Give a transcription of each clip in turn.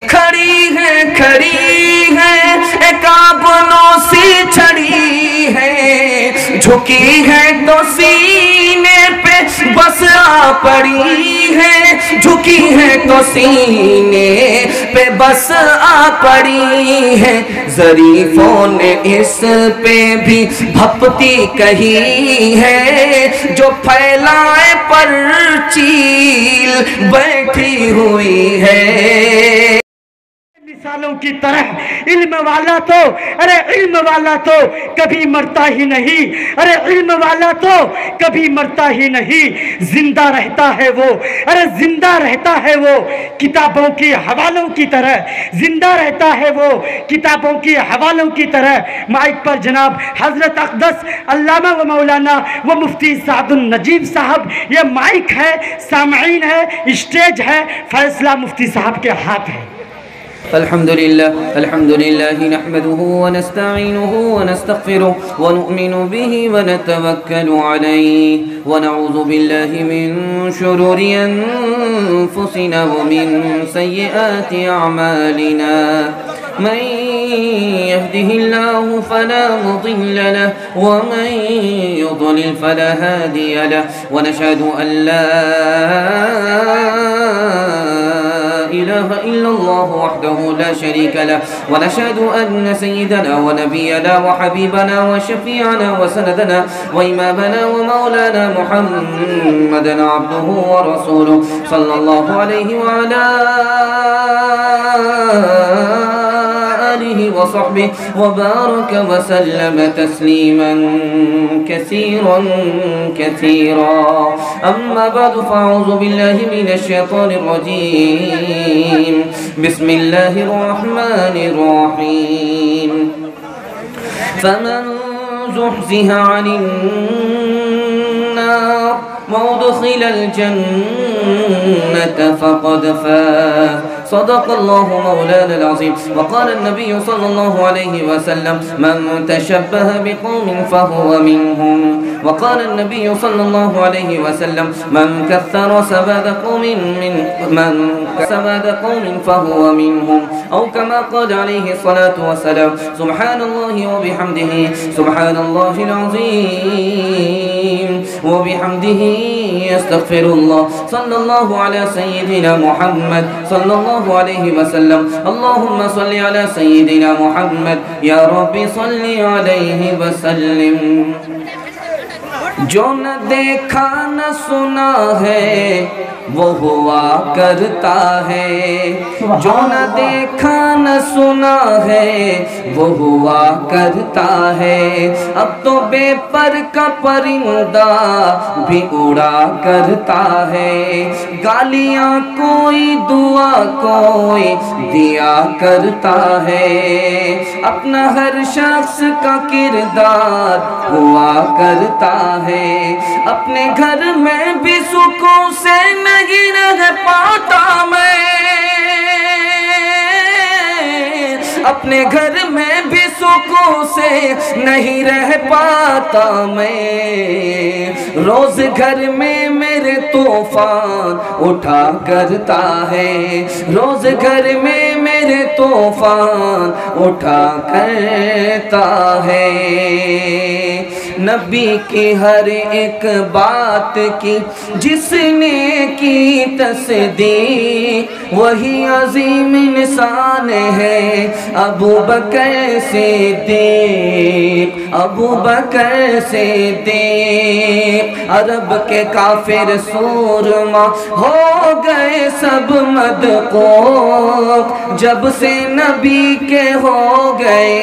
کھڑی ہے ایک آبنوں سی چھڑی ہے، جھکی ہے تو سینے پہ بس آ پڑی ہے، جھکی ہے تو سینے پہ بس آ پڑی ہے، ظریفوں نے اس پہ بھی بھپتی کہی ہے، جو پھیلائے پر چیل بیٹھی ہوئی ہے۔ مثالوں کی طرح علم والا تو کبھی مرتا ہی نہیں، علم والا تو کبھی مرتا ہی نہیں، زندہ رہتا ہے وہ کتابوں کی حوالوں کی طرح، زندہ رہتا ہے وہ کتابوں کی حوالوں کی طرح۔ مائک پر جناب حضرت اقدس علامہ و مولانا و مفتی سعد النجیب صاحب، یہ مائک ہے، سامعین ہے، اسٹیج ہے، فیصلہ مفتی صاحب کے ہاتھ ہے۔ الحمد لله نحمده ونستعينه ونستغفره ونؤمن به ونتوكل عليه ونعوذ بالله من شرور أنفسنا ومن سيئات أعمالنا، من يهده الله فلا مضل له ومن يضلل فلا هادي له، ونشهد أن لا إله إلا الله وحده لا شريك له، ونشهد أن سيدنا ونبينا وحبيبنا وشفيعنا وسندنا وإمامنا ومولانا محمدا عبده ورسوله صلى الله عليه وعلى آله وصحبه وبارك وسلم تسليما كثيرا كثيرا، أما بعد فأعوذ بالله من الشيطان الرجيم، بسم الله الرحمن الرحيم، فمن زحزح عن النار وأدخل الجنة فقد فاز، صدق الله مولانا العظيم، وقال النبي صلى الله عليه وسلم من تشبه بقوم فهو منهم، وقال النبي صلى الله عليه وسلم من كثر سباد قوم فهو منهم، أو كما قال عليه الصلاة والسلام، سبحان الله وبحمده سبحان الله العظيم وبحمده استغفر الله، صلى الله على سيدنا محمد صلى الله عليه وسلم، اللهم صل على سيدنا محمد يا رب صل عليه وسلم۔ جو نہ دیکھا نہ سنا ہے وہ ہوا کرتا ہے، جو نہ دیکھا نہ سنا ہے وہ ہوا کرتا ہے، اب تو بے پر کا پرندہ بھی اڑا کرتا ہے، گالیاں کوئی دعا کوئی دیا کرتا ہے، اپنا ہر شخص کا کردار ہوا کرتا ہے، اپنے گھر میں بھی سکون سے نہیں رہ پاتا میں، اپنے گھر میں بھی سکون سے نہیں رہ پاتا میں، روز گھر میں میرے طوفان اٹھا کرتا ہے، روز گھر میں میرے طوفان اٹھا کرتا ہے، نبی کی ہر ایک بات کی جس نے کی تصدیق وہی عظیم انسان ہے، ابو بکر صدیق، ابو بکر صدیق، عرب کے کافر سورما ہو گئے سب مدقوق، جب سے نبی کے ہو گئے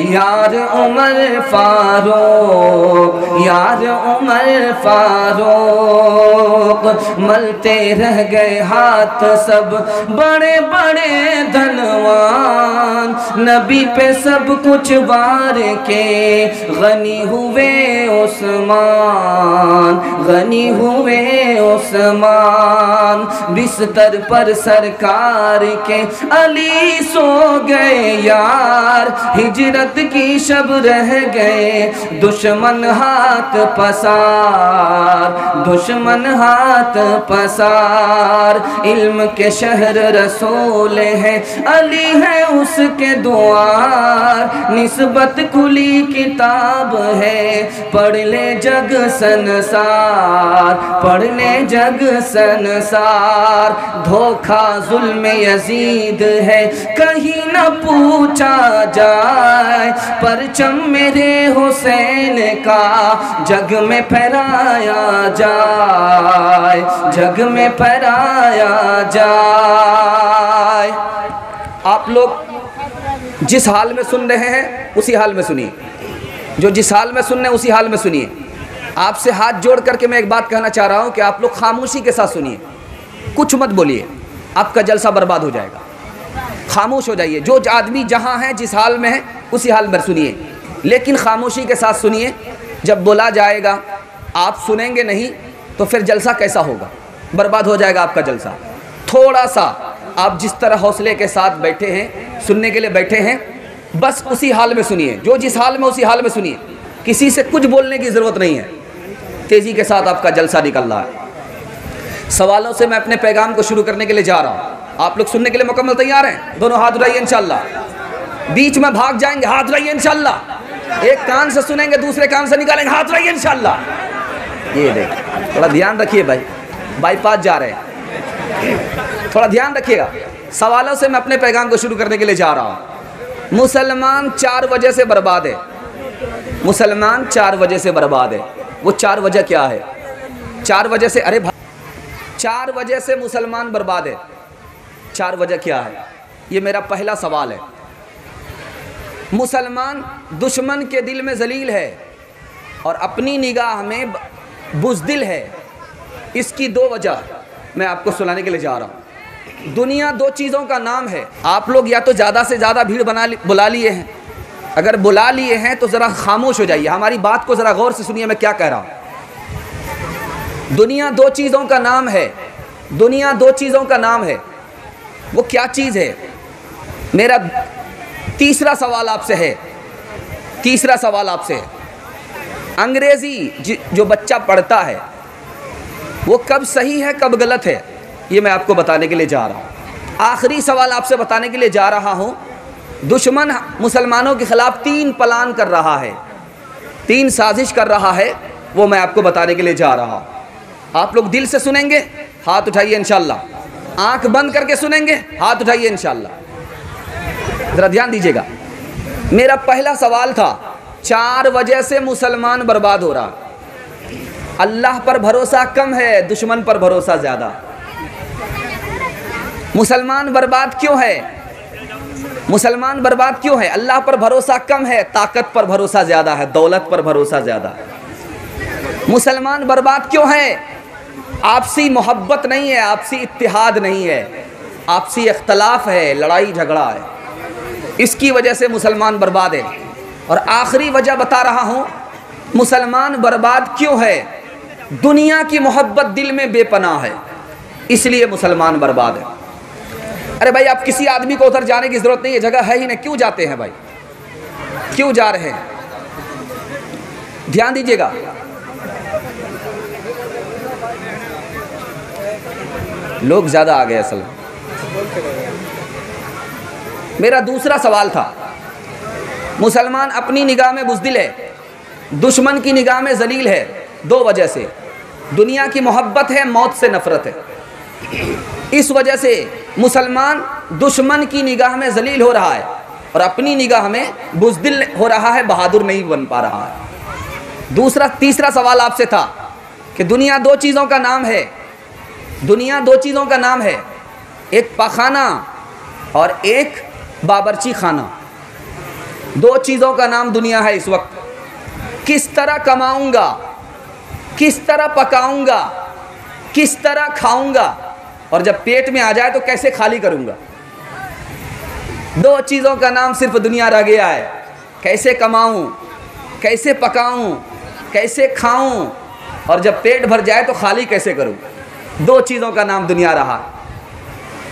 یار عمر فاروق، یار عمر فاروق، ملتے رہ گئے ہاتھ سب بڑے بڑے دھنوان، نبی پہ سب کچھ وار کے غنی ہوئے عثمان، غنی ہوئے عثمان، بستر پر سرکار کے علی سو گئے یار، ہجرت کی شب رہ گئے دشمن ہاتھ پسار، دشمن ہاتھ پسار، علم کے شہر رسول ہے علی ہے اس کے دوار، نسبت کھلی کتاب ہے پڑھ لے جگ سنسار، پڑھ لے جگ سنسار، دھوکہ ظلم یزید ہے کہیں نہ پوچھا جائے، پرچم میرے حسین کا جگ میں پھیرایا جائے، جگ میں پھیرایا جائے۔ آپ لوگ جس حال میں سن رہے ہیں اسی حال میں سنیے، جو جس حال میں سن رہے ہیں اسی حال میں سنیے۔ آپ سے ہاتھ جوڑ کر کے میں ایک بات کہنا چاہ رہا ہوں کہ آپ لوگ خاموشی کے ساتھ سنیے، کچھ مت بولیے، آپ کا جلسہ برباد ہو جائے گا۔ خاموش ہو جائیے، جو آدمی جہاں ہے جس حال میں ہے اسی حال میں سنیے، لیکن خاموشی کے ساتھ سنیے۔ جب بولا جائے گا آپ سنیں گے نہیں تو پھر جلسہ کیسا ہوگا؟ برباد ہو جائے گا آپ کا جلسہ۔ تھوڑا سا آپ جس طرح حوصلے کے ساتھ بیٹھے ہیں، سننے کے لیے بیٹھے ہیں، بس اسی حال میں سنیے، جو جس حال میں اسی حال میں سنیے، کسی سے کچھ بولنے کی ضرورت نہیں ہے۔ تیزی کے ساتھ آپ کا جلسہ نکل رہا ہے۔ سوالوں سے میں اپنے پیغام کو شروع کرنے کے لیے جا رہا ہوں۔ آپ لوگ سننے کے لیے مکمل تیار ہیں؟ دونوں ہاتھ اٹھائیے انشاءاللہ۔ بیچ میں بھاگ جائیں گے، ہاتھ اٹھائیے انشاءاللہ۔ ایک کان سے سنیں گے دوسرے کان سے نکالیں گے، ہاتھ اٹھائیے انشاءاللہ۔ یہ دیکھ، تھوڑا دھیان رکھیے بھائی، بائی پاس جا رہے ہیں، تھوڑا دھیان رکھیے گا۔ سوالوں سے میں اپنے پیغام کو شروع کرنے کے لیے جا رہا ہوں۔ مسلمان 4 وجہ سے برباد ہے، مسلمان 4 وجہ سے برباد ہے۔ وہ 4 وجہ کیا ہے؟ 4 وجہ سے، ارے بھائی 4 وجہ سے مسلمان برباد ہے۔ 4 وجہ کیا ہے؟ یہ میرا پہلا سوال ہے۔ مسلمان دشمن کے دل میں ذلیل ہے اور اپنی نگاہ میں بزدل ہے۔ اس کی 2 وجہ میں آپ کو سنانے کے لیے جا رہا ہوں۔ دنیا 2 چیزوں کا نام ہے۔ آپ لوگ یا تو زیادہ سے زیادہ بھیڑ بلا لیے ہیں، اگر بلا لیے ہیں تو ذرا خاموش ہو جائیے، ہماری بات کو ذرا غور سے سنیے میں کیا کہہ رہا ہوں۔ دنیا 2 چیزوں کا نام ہے، دنیا 2 چیزوں کا نام ہے۔ وہ کیا چیز ہے؟ میرا تیسرا سوال آپ سے ہے، تیسرا سوال آپ سے ہے۔ انگریزی جو بچہ پڑھتا ہے وہ کب صحیح ہے کب غلط ہے، یہ میں آپ کو بتانے کے لیے جا رہا ہوں۔ آخری سوال آپ سے بتانے کے لیے جا رہا ہوں۔ دشمن مسلمانوں کے خلاف 3 پلان کر رہا ہے، 3 سازش کر رہا ہے، وہ میں آپ کو بتانے کے لیے جا رہا ہوں۔ آپ لوگ دل سے سنیں گے، ہاتھ اٹھائیے انشاءاللہ۔ آنکھ بند کر کے سنیں گے، ہاتھ اٹھائیے انشاءاللہ۔ ذرا دھیان دیجیے گا۔ میرا پہلا سوال تھا 4 وجہ سے مسلمان برباد ہو رہا۔ اللہ پر بھروسہ کم ہے، دشمن پر بھروسہ زیادہ۔ مسلمان برباد کیوں ہے؟ مسلمان برباد کیوں ہے؟ اللہ پر بھروسہ کم ہے، طاقت پر بھروسہ زیادہ ہے، دولت پر بھروسہ زیادہ ہے۔ مسلمان برباد کیوں ہے؟ آپسی محبت نہیں ہے، آپسی اتحاد نہیں ہے، آپسی اختلاف ہے، لڑائی جھگڑا ہے، اس کی وجہ سے مسلمان برباد ہے۔ اور آخری وجہ بتا رہا ہوں مسلمان برباد کیوں ہے؟ دنیا کی محبت دل میں بے پناہ ہے، اس لیے مسلمان برباد ہے۔ ارے بھائی آپ کسی آدمی کو ادھر جانے کی ضرورت نہیں ہے، جگہ ہے ہی نہیں، کیوں جاتے ہیں بھائی؟ کیوں جا رہے ہیں؟ دھیان دیجیے گا۔ لوگ زیادہ آ گئے اصل میں۔ میرا دوسرا سوال تھا مسلمان اپنی نگاہ میں بزدل ہے، دشمن کی نگاہ میں ذلیل ہے، 2 وجہ سے۔ دنیا کی محبت ہے، موت سے نفرت ہے، اس وجہ سے مسلمان دشمن کی نگاہ میں ذلیل ہو رہا ہے اور اپنی نگاہ میں بزدل ہو رہا ہے، بہادر نہیں بن پا رہا ہے۔ تیسرا سوال آپ سے تھا کہ دنیا 2 چیزوں کا نام ہے، دنیا 2 چیزوں کا نام ہے، ایک پاخانہ اور ایک باورچی خانہ۔ 2 چیزوں کا نام دنیا ہے اس وقت۔ کس طرح کماؤں گا، کس طرح پکاؤں گا، کس طرح کھاؤں گا، اور جب پیٹ میں آ جائے تو کیسے خالی کروں گا۔ دو چیزوں کا نام صرف دنیا رہ گیا ہے، کیسے کماؤں، کیسے پکاؤں، کیسے کھاؤں، اور جب پیٹ بھر جائے تو خالی کیسے کروں۔ دو چیزوں کا نام دنیا رہا۔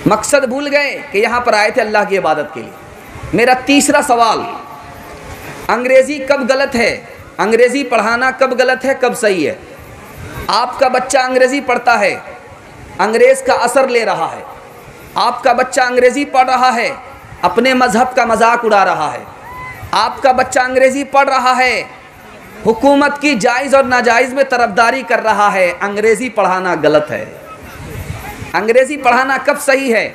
مقصد بھول گئے کہ یہاں پر آئے تھے اللہ کی عبادت کے لیے۔ میرا تیسرا سوال، انگریزی کب غلط ہے؟ انگریزی پڑھانا کب غلط ہے، کب صحیح ہے؟ آپ کا بچہ انگریزی پڑھتا ہے، انگریز کا اثر لے رہا ہے۔ آپ کا بچہ انگریزی پڑھ رہا ہے، اپنے مذہب کا مذاق اڑا رہا ہے۔ آپ کا بچہ انگریزی پڑھ رہا ہے، حکومت کی جائز اور ناجائز میں طرفداری کر رہا ہے۔ انگریزی پڑھانا غلط ہے۔ انگریزی پڑھانا کب صحیح ہے؟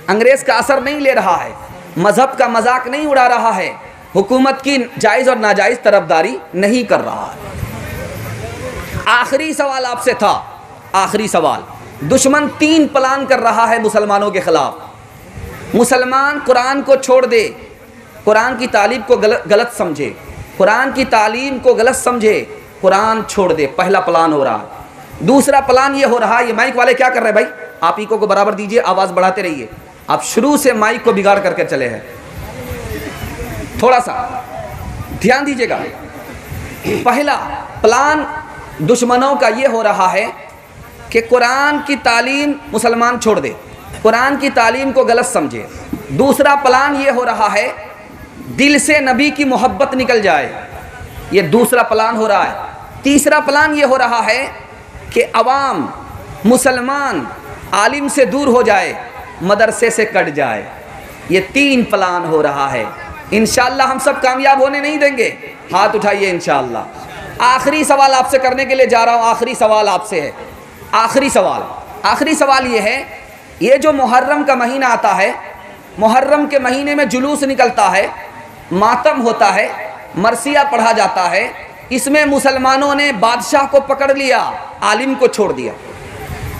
انگریز کا اثر نہیں لے رہا ہے، مذہب کا مذاق نہیں اڑا رہا ہے، حکومت کی جائز اور ناجائز طرفداری نہیں کر رہا ہے۔ آخری سوال آپ سے تھا، آخری سوال۔ دشمن 3 پلان کر رہا ہے مسلمانوں کے خلاف۔ مسلمان قرآن کو چھوڑ دے، قرآن کی تعلیم کو غلط سمجھے، قرآن کی تعلیم کو غلط سمجھے، قرآن چھوڑ دے، پہلا پلان ہو رہا ہے۔ دوسرا پلان یہ ہو رہا ہے، یہ مائک والے کیا کر رہے ہیں بھائی؟ آپ ایکو کو برابر دیجئے، آواز بڑھاتے رہیے۔ آپ شروع سے مائک کو بگاڑ کر کے چلے ہیں، تھوڑا سا دھیان دیجئے گا۔ پہلا پلان دشمنوں کا یہ ہو رہا ہے کہ قرآن کی تعلیم مسلمان چھوڑ دے، قرآن کی تعلیم کو غلط سمجھے۔ دوسرا پلان یہ ہو رہا ہے دل سے نبی کی محبت نکل جائے، یہ دوسرا پلان ہو رہا ہے۔ تیسرا پلان یہ ہو رہا ہے کہ عوام مسلمان عالم سے دور ہو جائے، مدرسے سے کٹ جائے۔ یہ 3 پلان ہو رہا ہے۔ انشاءاللہ ہم سب کامیاب ہونے نہیں دیں گے، ہاتھ اٹھائیے انشاءاللہ۔ آخری سوال آپ سے کرنے کے لیے جا رہا ہوں، آخری سوال آپ سے ہے، آخری سوال یہ ہے، یہ جو محرم کا مہینہ آتا ہے، محرم کے مہینے میں جلوس نکلتا ہے، ماتم ہوتا ہے، مرثیہ پڑھا جاتا ہے، اس میں مسلمانوں نے بادشاہ کو پکڑ لیا، عالم کو چھوڑ دیا۔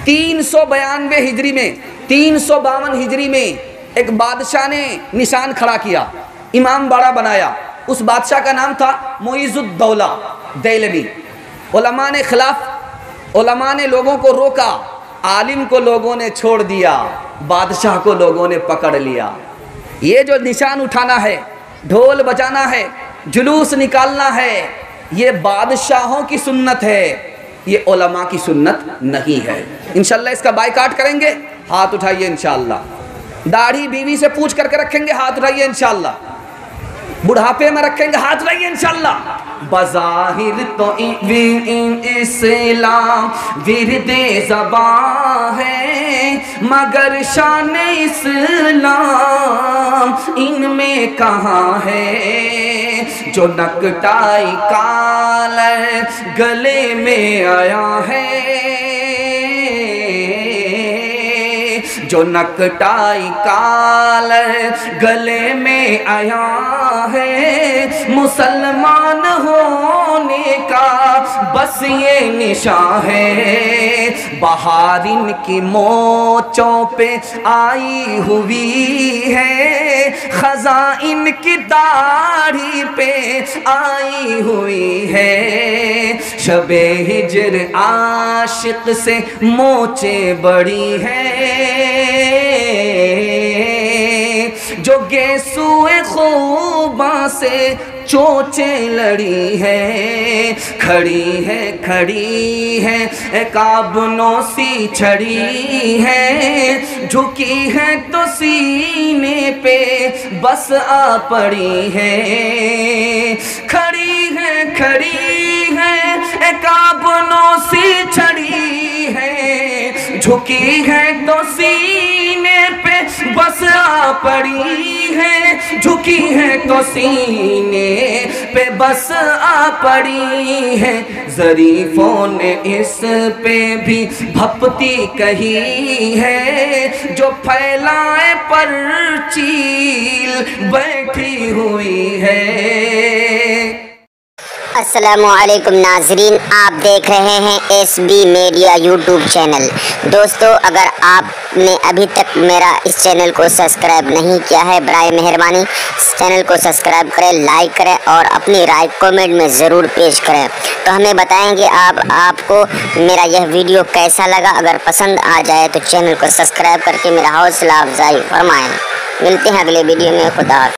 392 ہجری میں، 352 ہجری میں ایک بادشاہ نے نشان کھڑا کیا، امام باڑہ بنایا۔ اس بادشاہ کا نام تھا معیز الدولہ دیلمی۔ علماء نے لوگوں کو روکا، عالم کو لوگوں نے چھوڑ دیا، بادشاہ کو لوگوں نے پکڑ لیا۔ یہ جو نشان اٹھانا ہے، ڈھول بجانا ہے، جلوس نکالنا ہے، یہ بادشاہوں کی سنت ہے، یہ علماء کی سنت نہیں ہے۔ انشاءاللہ اس کا بائیکاٹ کریں گے، ہاتھ اٹھائیے انشاءاللہ۔ داڑھی بیوی سے پوچھ کر کے رکھیں گے، ہاتھ اٹھائیے انشاءاللہ۔ بڑھاپے میں رکھیں گے، ہاتھ اٹھائیے انشاءاللہ۔ بظاہر تو اسلام ورد زبان ہے، مگر شان اسلام ان میں کہاں ہے؟ جو نکٹائی کالر گلے میں آیا ہے، جو نکٹائی کالر گلے میں آیا ہے، مسلمان ہونے کا بس یہ نشان ہے۔ بہار ان کی موچوں پہ آئی ہوئی ہے، خزاں ان کی داڑھی پہ آئی ہوئی ہے۔ شب ہجر عاشق سے موچیں بڑی ہیں، جو گیسوئے خوباں سے چوچیں لڑی ہے، کھڑی ہے ایک آبنوں سی چھڑی ہے، جھکی ہے تو سینے پہ بس آ پڑی ہے، کھڑی ہے ایک آبنوں سی چھڑی ہے، جھکی ہے تو سینے پہ بس آ پڑی ہے، جھکی ہے تو سینے پہ بس آ پڑی ہے۔ ظریفوں نے اس پہ بھی بھپتی کہی ہے، جو پھیلائے پر چیل بیٹھی ہوئی ہے۔ السلام علیکم ناظرین، آپ دیکھ رہے ہیں S B media YouTube channel. دوستو، اگر آپ نے ابھی تک میرا اس چینل کو سبسکرائب نہیں کیا ہے، برائے مہربانی اس چینل کو سبسکرائب کریں، لائک کریں اور اپنی رائے کامنٹ میں ضرور پیش کریں، تو ہمیں بتائیں گے آپ کو میرا یہ ویڈیو کیسا لگا۔ اگر پسند آ جائے تو چینل کو سبسکرائب کر کے میرا حوصلہ افزائی فرمائیں۔ ملتے ہیں اگلے ویڈیو میں. خدا حافظ.